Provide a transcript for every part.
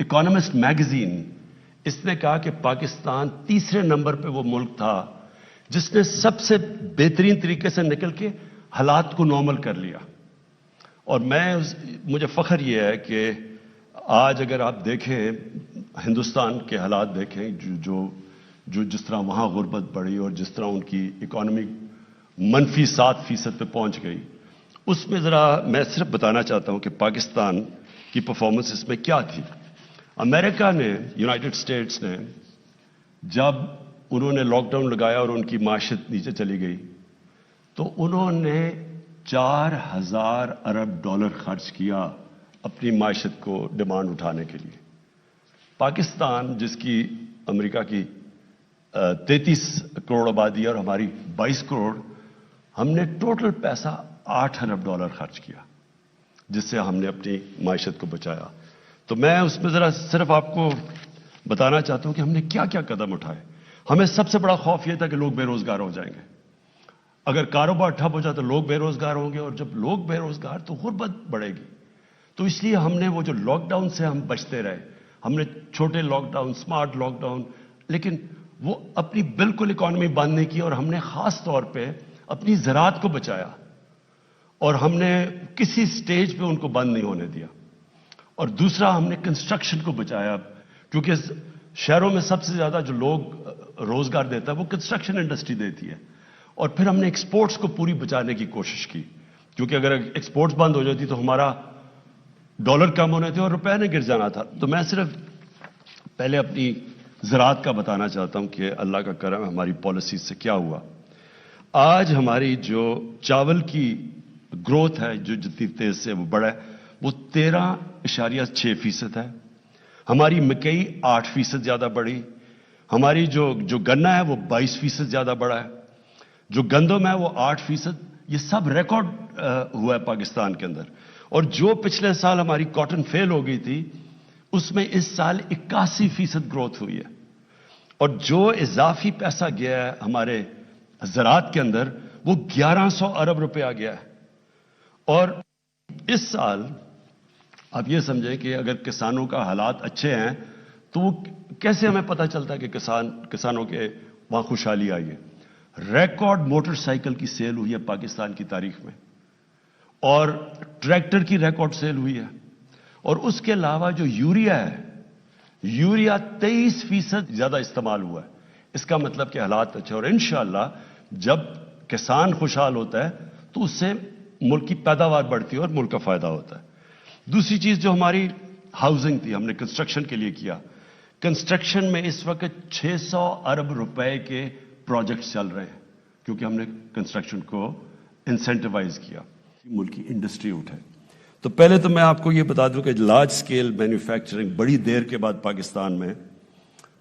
Economist magazine اس نے کہا کہ پاکستان تیسرے نمبر پہ وہ ملک تھا جس نے سب سے بہترین طریقے سے نکل کے حالات کو نارمل کر لیا. اور مجھے فخر یہ ہے کہ آج اگر آپ دیکھیں ہندوستان کے حالات دیکھیں جو جس طرح وہاں غربت بڑھی اور جس طرح ان کی اکانومی -7% پہ پہنچ گئی، اس میں ذرا میں صرف بتانا چاہتا ہوں کہ پاکستان کی پرفارمنس اس میں کیا تھی. امریکہ نے، یونائٹڈ اسٹیٹس نے، جب انہوں نے لاک ڈاؤن لگایا اور ان کی معیشت نیچے چلی گئی تو انہوں نے $4,000 ارب خرچ کیا اپنی معیشت کو ڈیمانڈ اٹھانے کے لیے. پاکستان جس کی امریکہ کی 33 کروڑ آبادی ہے اور ہماری 22 کروڑ، ہم نے ٹوٹل پیسہ $8 ارب خرچ کیا جس سے ہم نے اپنی معیشت کو بچایا. تو میں اس میں ذرا صرف آپ کو بتانا چاہتا ہوں کہ ہم نے کیا کیا قدم اٹھائے. ہمیں سب سے بڑا خوف یہ تھا کہ لوگ بے روزگار ہو جائیں گے. اگر کاروبار ٹھپ ہو جائے تو لوگ بے روزگار ہوں گے، اور جب لوگ بے روزگار تو غربت بڑھے گی. تو اس لیے ہم نے وہ جو لاک ڈاؤن سے ہم بچتے رہے، ہم نے چھوٹے lockdown, smart lockdown, لیکن وہ اپنی بالکل اکانومی بند نہیں کی، اور ہم نے خاص طور پہ اپنی زراعت کو بچایا اور ہم نے کسی سٹیج پہ ان کو بند نہیں ہونے دیا. اور دوسرا ہم نے کنسٹرکشن کو بچایا، کیونکہ شہروں میں سب سے زیادہ جو لوگ روزگار دیتا ہے وہ کنسٹرکشن انڈسٹری دیتی ہے. اور پھر ہم نے ایکسپورٹس کو پوری بچانے کی کوشش کی، کیونکہ اگر ایکسپورٹس بند ہو جاتی تو ہمارا ڈالر کم ہونے تھے اور روپے نے گر جانا تھا. تو میں صرف پہلے اپنی زراعت کا بتانا چاہتا ہوں کہ اللہ کا کرم ہماری پالیسی سے کیا ہوا. آج ہماری جو چاول کی گروتھ ہے جو جتنی تیز سے وہ بڑھا ہے وہ 13.6% ہے. ہماری مکئی 8% زیادہ بڑھی. ہماری جو گنا ہے وہ 22% زیادہ بڑھا ہے. جو گندم ہے وہ 8%. یہ سب ریکارڈ ہوا ہے پاکستان کے اندر. اور جو پچھلے سال ہماری کاٹن فیل ہو گئی تھی اس میں اس سال 81% گروتھ ہوئی ہے. اور جو اضافی پیسہ گیا ہے ہمارے زراعت کے اندر وہ 1100 ارب روپیہ گیا ہے. اور اس سال آپ یہ سمجھیں کہ اگر کسانوں کا حالات اچھے ہیں تو وہ کیسے ہمیں پتہ چلتا ہے کہ کسانوں کے وہاں خوشحالی آئی ہے. ریکارڈ موٹر سائیکل کی سیل ہوئی ہے پاکستان کی تاریخ میں، اور ٹریکٹر کی ریکارڈ سیل ہوئی ہے. اور اس کے علاوہ جو یوریا ہے، یوریا 23% زیادہ استعمال ہوا ہے. اس کا مطلب کہ حالات اچھے، اور انشاءاللہ جب کسان خوشحال ہوتا ہے تو اس سے ملک کی پیداوار بڑھتی ہے اور ملک کا فائدہ ہوتا ہے. دوسری چیز جو ہماری ہاؤسنگ تھی، ہم نے کنسٹرکشن کے لیے کیا. کنسٹرکشن میں اس وقت 600 ارب روپے کے پروجیکٹس چل رہے ہیں کیونکہ ہم نے کنسٹرکشن کو انسینٹیوائز کیا، ملک کی انڈسٹری اٹھے. تو پہلے تو میں آپ کو یہ بتا دوں کہ لارج سکیل مینوفیکچرنگ بڑی دیر کے بعد پاکستان میں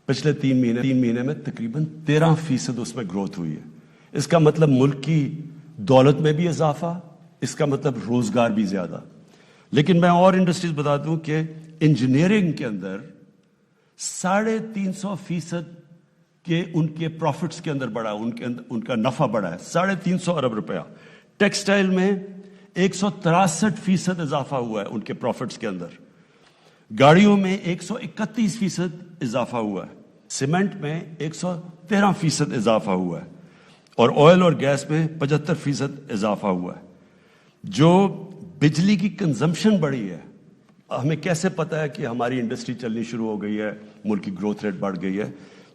پچھلے 3 مہینے میں تقریباً 13% اس میں گروتھ ہوئی ہے. اس کا مطلب ملک کی دولت میں بھی اضافہ، اس کا مطلب روزگار بھی زیادہ. لیکن میں اور انڈسٹریز بتا دوں کہ انجینئرنگ کے اندر 350% کے ان کے پروفٹس کے اندر بڑھا، ان کا نفع بڑھا ہے 350 ارب روپیہ. ٹیکسٹائل میں 163% اضافہ ہوا ہے ان کے پروفٹس کے اندر. گاڑیوں میں 131% اضافہ ہوا ہے. سیمنٹ میں 113% اضافہ ہوا ہے. اور آئل اور گیس میں 75% اضافہ ہوا ہے. جو بجلی کی کنزمپشن بڑھی ہے، ہمیں کیسے پتا ہے کہ ہماری انڈسٹری چلنی شروع ہو گئی ہے، ملک کی گروتھ ریٹ بڑھ گئی ہے؟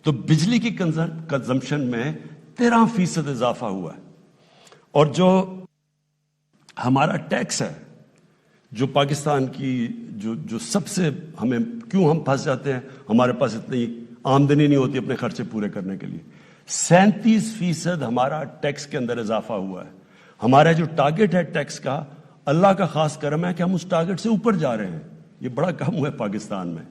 تو بجلی کی کنزمپشن میں 13% اضافہ ہوا ہے. اور جو ہمارا ٹیکس ہے، جو پاکستان کی جو سب سے ہمیں کیوں ہم پھنس جاتے ہیں، ہمارے پاس اتنی آمدنی نہیں ہوتی اپنے خرچے پورے کرنے کے لیے. 37% ہمارا ٹیکس کے اندر اضافہ ہوا ہے. ہمارا جو ٹارگٹ ہے ٹیکس کا، اللہ کا خاص کرم ہے کہ ہم اس ٹارگٹ سے اوپر جا رہے ہیں. یہ بڑا کم ہوا ہے پاکستان میں.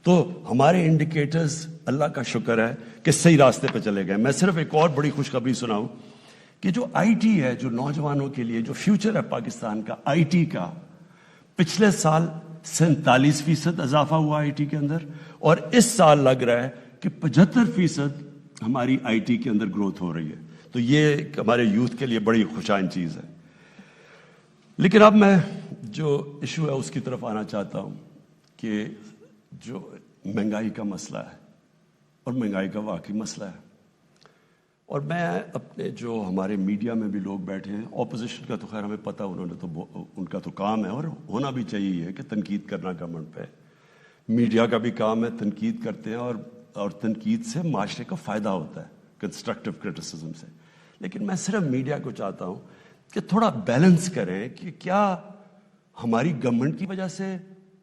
تو ہمارے انڈیکیٹرز اللہ کا شکر ہے کہ صحیح راستے پہ چلے گئے. میں صرف ایک اور بڑی خوشخبری سناؤں کہ جو آئی ٹی ہے، جو نوجوانوں کے لیے جو فیوچر ہے پاکستان کا آئی ٹی کا، پچھلے سال 47% اضافہ ہوا آئی ٹی کے اندر، اور اس سال لگ رہا ہے کہ 75% ہماری آئی ٹی کے اندر گروتھ ہو رہی ہے. تو یہ ہمارے یوتھ کے لیے بڑی خوشائن چیز ہے. لیکن اب میں جو ایشو ہے اس کی طرف آنا چاہتا ہوں کہ جو مہنگائی کا مسئلہ ہے، اور مہنگائی کا واقعی مسئلہ ہے. اور میں اپنے جو ہمارے میڈیا میں بھی لوگ بیٹھے ہیں، اپوزیشن کا تو خیر ہمیں پتہ، انہوں نے تو ان کا تو کام ہے اور ہونا بھی چاہیے کہ تنقید کرنا گورنمنٹ پہ. میڈیا کا بھی کام ہے، تنقید کرتے ہیں اور تنقید سے معاشرے کو فائدہ ہوتا ہے، کنسٹرکٹیو کرٹیسزم سے. لیکن میں صرف میڈیا کو چاہتا ہوں کہ تھوڑا بیلنس کریں کہ کیا ہماری گورنمنٹ کی وجہ سے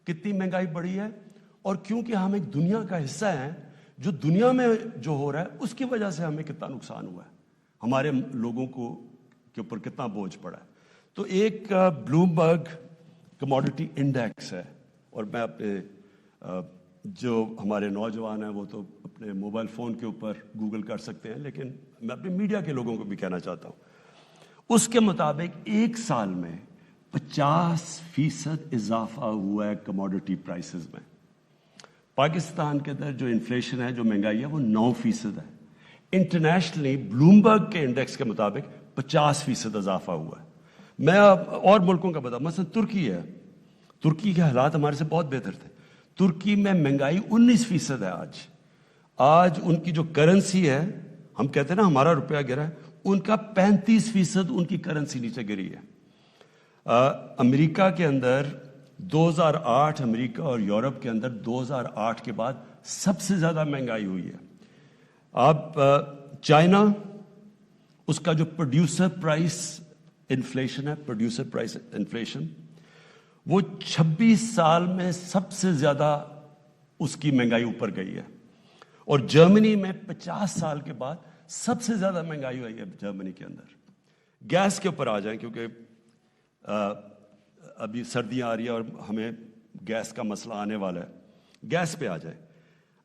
کتنی مہنگائی بڑھی ہے، اور کیونکہ ہم ایک دنیا کا حصہ ہیں، جو دنیا میں جو ہو رہا ہے اس کی وجہ سے ہمیں کتنا نقصان ہوا ہے، ہمارے لوگوں کو کے اوپر کتنا بوجھ پڑا ہے. تو ایک بلومبرگ کموڈٹی انڈیکس ہے، اور میں اپنے جو ہمارے نوجوان ہیں وہ تو اپنے موبائل فون کے اوپر گوگل کر سکتے ہیں، لیکن میں اپنے میڈیا کے لوگوں کو بھی کہنا چاہتا ہوں. اس کے مطابق ایک سال میں 50% اضافہ ہوا ہے کموڈٹی پرائسز میں. پاکستان کے اندر جو انفلیشن ہے، جو مہنگائی ہے، وہ 9% ہے. انٹرنیشنلی بلومبرگ کے انڈیکس کے مطابق 50% اضافہ ہوا ہے. میں اور ملکوں کا بتاؤں، مثلا ترکی ہے، ترکی کے حالات ہمارے سے بہت بہتر تھے. ترکی میں مہنگائی 19% ہے آج ان کی جو کرنسی ہے، ہم کہتے ہیں نا ہمارا روپیہ گرا ہے، ان کا 35% ان کی کرنسی نیچے گری ہے. امریکہ کے اندر 2008 امریکہ اور یورپ کے اندر 2008 کے بعد سب سے زیادہ مہنگائی ہوئی ہے. اب چائنا، اس کا جو پروڈیوسر پرائس انفلیشن ہے، پروڈیوسر پرائس انفلیشن، وہ 26 سال میں سب سے زیادہ اس کی مہنگائی اوپر گئی ہے. اور جرمنی میں 50 سال کے بعد سب سے زیادہ مہنگائی ہوئی ہے جرمنی کے اندر. گیس کے اوپر آ جائیں، کیونکہ ابھی سردیاں آ رہی ہیں اور ہمیں گیس کا مسئلہ آنے والا ہے. گیس پہ آ جائیں.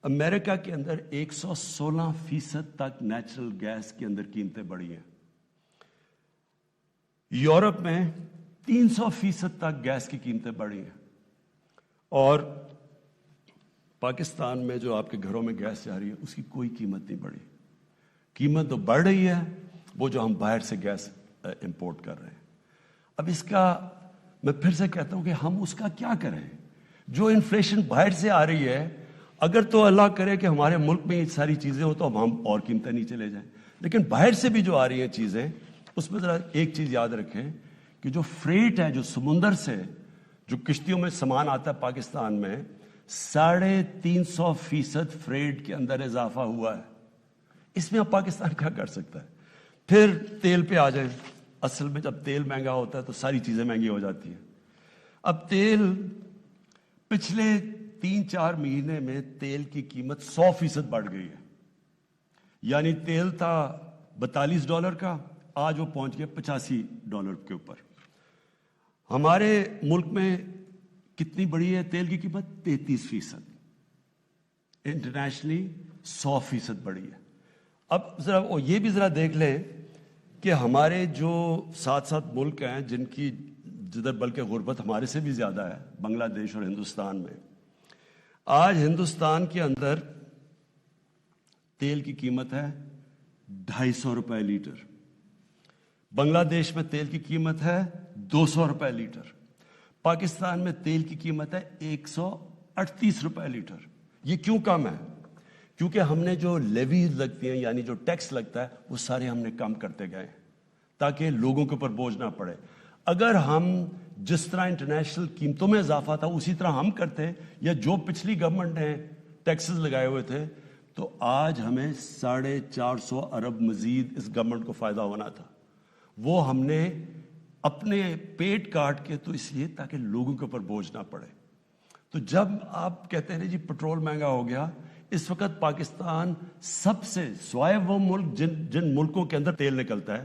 امریکہ کے اندر 116% تک نیچرل گیس کے اندر قیمتیں بڑھی ہیں. یورپ میں 300% تک گیس کی قیمتیں بڑھی ہیں. اور پاکستان میں جو آپ کے گھروں میں گیس جا رہی ہے، اس کی کوئی قیمت نہیں بڑھی. قیمت تو بڑھ رہی ہے وہ جو ہم باہر سے گیس امپورٹ کر رہے ہیں. اب اس کا میں پھر سے کہتا ہوں کہ ہم اس کا کیا کریں؟ جو انفلیشن باہر سے آ رہی ہے، اگر تو اللہ کرے کہ ہمارے ملک میں یہ ساری چیزیں ہوں تو ہم اور قیمتیں نیچے لے جائیں. لیکن باہر سے بھی جو آ رہی ہیں چیزیں، اس میں ذرا ایک چیز یاد رکھیں کہ جو فریٹ ہے، جو سمندر سے جو کشتیوں میں سامان آتا ہے پاکستان میں، 350% فریٹ کے اندر اضافہ ہوا ہے. اس میں اب پاکستان کیا کر سکتا ہے؟ پھر تیل پہ آ جائیں. اصل میں جب تیل مہنگا ہوتا ہے تو ساری چیزیں مہنگی ہو جاتی ہیں. اب تیل پچھلے 3-4 مہینے میں تیل کی قیمت 100% بڑھ گئی ہے. یعنی تیل تھا $42 کا، آج وہ پہنچ گیا $85 کے اوپر. ہمارے ملک میں کتنی بڑی ہے تیل کی قیمت؟ 33%. انٹرنیشنلی 100% بڑی ہے. اب ذرا یہ بھی ذرا دیکھ لیں کہ ہمارے جو ساتھ ساتھ ملک ہیں جن کی جدھر بلکہ غربت ہمارے سے بھی زیادہ ہے، بنگلہ دیش اور ہندوستان میں، آج ہندوستان کے اندر تیل کی قیمت ہے $250 لیٹر. بنگلہ دیش میں تیل کی قیمت ہے $200 لیٹر. پاکستان میں تیل کی قیمت ہے $138 لیٹر. یہ کیوں کم ہے؟ کیونکہ ہم نے جو لیویز لگتی ہیں، یعنی جو ٹیکس لگتا ہے، وہ سارے ہم نے کم کرتے گئے تاکہ لوگوں کے اوپر بوجھ نہ پڑے. اگر ہم جس طرح انٹرنیشنل قیمتوں میں اضافہ تھا اسی طرح ہم کرتے، یا جو پچھلی گورنمنٹ نے ٹیکسز لگائے ہوئے تھے، تو آج ہمیں 450 ارب مزید اس گورنمنٹ کو فائدہ ہونا تھا. وہ ہم نے اپنے پیٹ کاٹ کے، تو اس لیے تاکہ لوگوں کے اوپر بوجھ نہ پڑے. تو جب آپ کہتے ہیں جی پٹرول مہنگا ہو گیا، اس وقت پاکستان سب سے، سوائے وہ ملک جن ملکوں کے اندر تیل نکلتا ہے،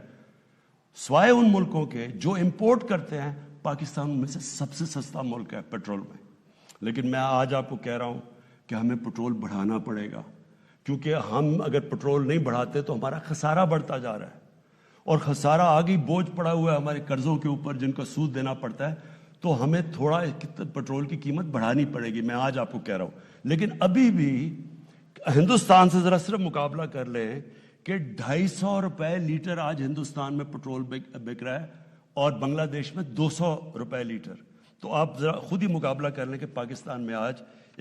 سوائے ان ملکوں کے جو امپورٹ کرتے ہیں، پاکستان ان میں سے سب سے سستا ملک ہے پیٹرول میں. لیکن میں آج آپ کو کہہ رہا ہوں کہ ہمیں پٹرول بڑھانا پڑے گا، کیونکہ ہم اگر پٹرول نہیں بڑھاتے تو ہمارا خسارہ بڑھتا جا رہا ہے. اور خسارہ آگے بوجھ پڑا ہوا ہے ہمارے قرضوں کے اوپر جن کا سود دینا پڑتا ہے. تو ہمیں تھوڑا پٹرول کی قیمت بڑھانی پڑے گی، میں آج آپ کو کہہ رہا ہوں. لیکن ابھی بھی ہندوستان سے ذرا صرف مقابلہ کر لیں کہ $250 لیٹر آج ہندوستان میں پٹرول بک رہا ہے اور بنگلہ دیش میں $200 لیٹر. تو آپ ذرا خود ہی مقابلہ کر لیں کہ پاکستان میں آج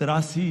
83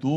2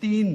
3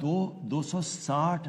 260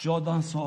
1400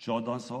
1400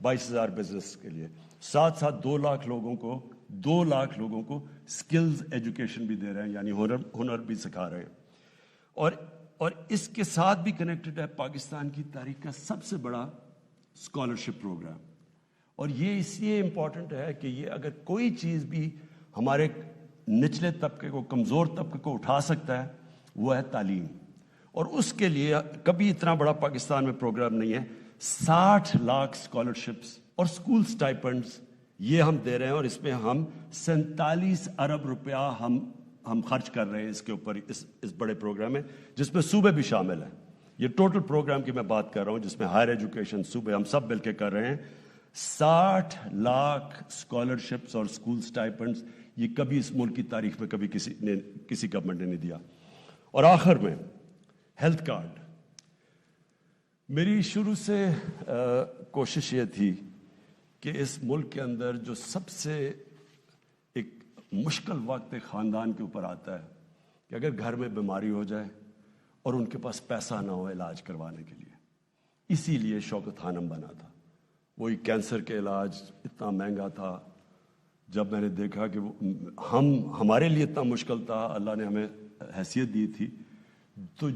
22,000 بزنس کے لیے، ساتھ ساتھ 2 لاکھ لوگوں کو سکلز ایجوکیشن بھی دے رہے ہیں، یعنی ہنر بھی سکھا رہے ہیں۔ اور اس کے ساتھ بھی کنیکٹڈ ہے پاکستان کی تاریخ کا سب سے بڑا اسکالرشپ پروگرام، اور یہ اس لیے امپورٹنٹ ہے کہ یہ اگر کوئی چیز بھی ہمارے نچلے طبقے کو، کمزور طبقے کو اٹھا سکتا ہے وہ ہے تعلیم، اور اس کے لیے کبھی اتنا بڑا پاکستان میں پروگرام نہیں ہے۔ 60 لاکھ اسکالرشپس اور اسکول اسٹائپنڈس یہ ہم دے رہے ہیں، اور اس میں ہم 47 ارب روپیہ ہم خرچ کر رہے ہیں اس کے اوپر، اس بڑے پروگرام میں، جس میں صوبے بھی شامل ہیں۔ یہ ٹوٹل پروگرام کی میں بات کر رہا ہوں جس میں ہائر ایجوکیشن، صوبے، ہم سب مل کے کر رہے ہیں۔ 60 لاکھ اسکالرشپس اور اسکول اسٹائپنڈس، یہ کبھی اس ملک کی تاریخ میں کبھی کسی گورنمنٹ نے نہیں دیا۔ اور آخر میں ہیلتھ کارڈ، میری شروع سے کوشش یہ تھی کہ اس ملک کے اندر جو سب سے ایک مشکل وقت ایک خاندان کے اوپر آتا ہے کہ اگر گھر میں بیماری ہو جائے اور ان کے پاس پیسہ نہ ہو علاج کروانے کے لیے، اسی لیے شوکت خانم بنا تھا۔ وہی کینسر کے علاج اتنا مہنگا تھا، جب میں نے دیکھا کہ ہمارے لیے اتنا مشکل تھا، اللہ نے ہمیں حیثیت دی تھی، تو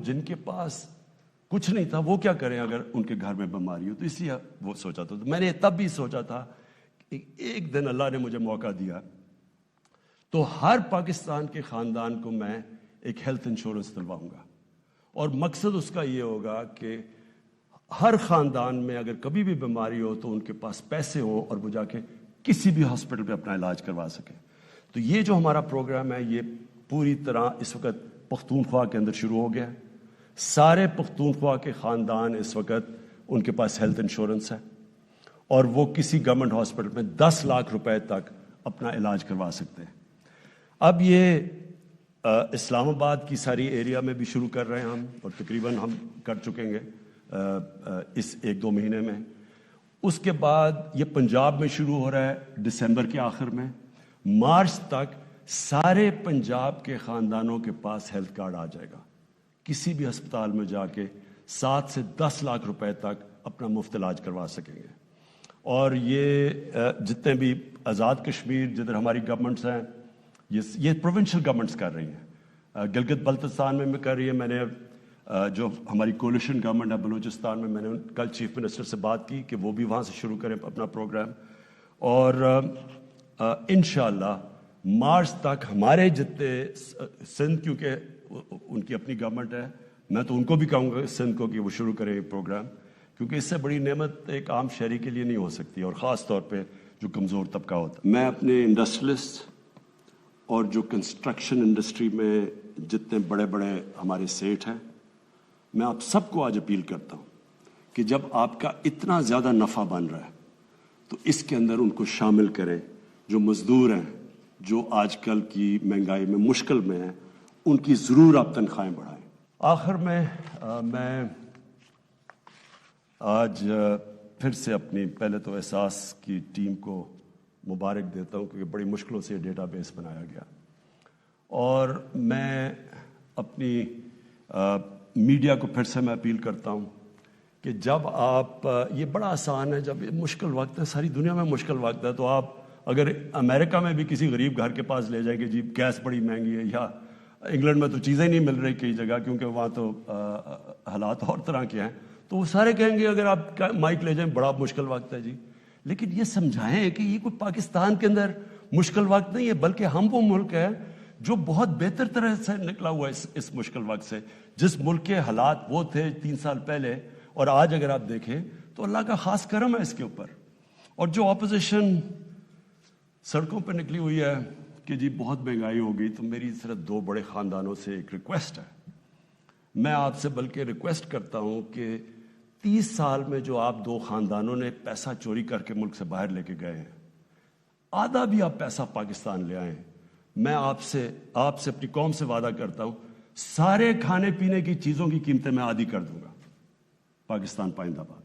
جن کے پاس کچھ نہیں تھا وہ کیا کریں اگر ان کے گھر میں بیماری ہو، تو اس لیے وہ سوچا تھا۔ تو میں نے تب بھی سوچا تھا کہ ایک دن اللہ نے مجھے موقع دیا تو ہر پاکستان کے خاندان کو میں ایک ہیلتھ انشورنس دلواؤں گا، اور مقصد اس کا یہ ہوگا کہ ہر خاندان میں اگر کبھی بھی بیماری ہو تو ان کے پاس پیسے ہوں اور وہ جا کے کسی بھی ہاسپٹل پہ اپنا علاج کروا سکیں۔ تو یہ جو ہمارا پروگرام ہے یہ پوری طرح اس وقت پختونخوا کے اندر شروع ہو گیا ہے۔ سارے پختونخوا کے خاندان اس وقت ان کے پاس ہیلتھ انشورنس ہے، اور وہ کسی گورنمنٹ ہاسپٹل میں 10 لاکھ روپے تک اپنا علاج کروا سکتے ہیں۔ اب یہ اسلام آباد کی ساری ایریا میں بھی شروع کر رہے ہیں ہم، اور تقریباً ہم کر چکیں گے اس 1-2 مہینے میں۔ اس کے بعد یہ پنجاب میں شروع ہو رہا ہے دسمبر کے آخر میں۔ مارچ تک سارے پنجاب کے خاندانوں کے پاس ہیلتھ کارڈ آ جائے گا، کسی بھی ہسپتال میں جا کے 7 سے 10 لاکھ روپے تک اپنا مفت علاج کروا سکیں گے۔ اور یہ جتنے بھی آزاد کشمیر جدھر ہماری گورنمنٹس ہیں، یہ پروونشل گورنمنٹس کر رہی ہیں۔ گلگت بلتستان میں کر رہی ہے، میں نے جو ہماری کولیشن گورنمنٹ ہے بلوچستان میں نے کل چیف منسٹر سے بات کی کہ وہ بھی وہاں سے شروع کریں اپنا پروگرام، اور انشاءاللہ مارچ تک ہمارے جتنے سندھ، کیونکہ ان کی اپنی گورنمنٹ ہے، میں تو ان کو بھی کہوں گا سندھ کو کہ وہ شروع کریں یہ پروگرام، کیونکہ اس سے بڑی نعمت ایک عام شہری کے لیے نہیں ہو سکتی، اور خاص طور پہ جو کمزور طبقہ ہوتا ہے۔ میں اپنے انڈسٹریلسٹ اور جو کنسٹرکشن انڈسٹری میں جتنے بڑے بڑے ہمارے سیٹ ہیں، میں آپ سب کو آج اپیل کرتا ہوں کہ جب آپ کا اتنا زیادہ نفع بن رہا ہے تو اس کے اندر ان کو شامل کریں، جو مزدور ہیں، جو آج کل کی مہنگائی میں مشکل میں ہیں، ان کی ضرور آپ تنخواہیں بڑھائیں۔ آخر میں میں آج پھر سے اپنی پہلے تو احساس کی ٹیم کو مبارک دیتا ہوں، کیونکہ بڑی مشکلوں سے یہ ڈیٹا بیس بنایا گیا، اور میں اپنی میڈیا کو پھر سے میں اپیل کرتا ہوں کہ جب آپ، یہ بڑا آسان ہے، جب یہ مشکل وقت ہے، ساری دنیا میں مشکل وقت ہے، تو آپ اگر امریکہ میں بھی کسی غریب گھر کے پاس لے جائیں کہ جی گیس بڑی مہنگی ہے، یا انگلینڈ میں تو چیزیں نہیں مل رہی کئی جگہ کیونکہ وہاں تو حالات اور طرح کے ہیں، تو وہ سارے کہیں گے اگر آپ مائک لے جائیں بڑا مشکل وقت ہے جی۔ لیکن یہ سمجھائیں کہ یہ کوئی پاکستان کے اندر مشکل وقت نہیں ہے، بلکہ ہم وہ ملک ہے جو بہت بہتر طرح سے نکلا ہوا ہے اس مشکل وقت سے۔ جس ملک کے حالات وہ تھے 3 سال پہلے اور آج اگر آپ دیکھیں تو اللہ کا خاص کرم ہے اس کے اوپر۔ اور جو اپوزیشن سڑکوں پہ نکلی ہوئی ہے کہ جی بہت مہنگائی ہو گئی، تو میری صرف 2 بڑے خاندانوں سے ایک ریکویسٹ ہے، میں آپ سے بلکہ ریکویسٹ کرتا ہوں کہ 30 سال میں جو آپ 2 خاندانوں نے پیسہ چوری کر کے ملک سے باہر لے کے گئے ہیں، آدھا بھی آپ پیسہ پاکستان لے آئیں، میں آپ سے اپنی قوم سے وعدہ کرتا ہوں سارے کھانے پینے کی چیزوں کی قیمتیں میں آدھی کر دوں گا۔ پاکستان پائندہ باد۔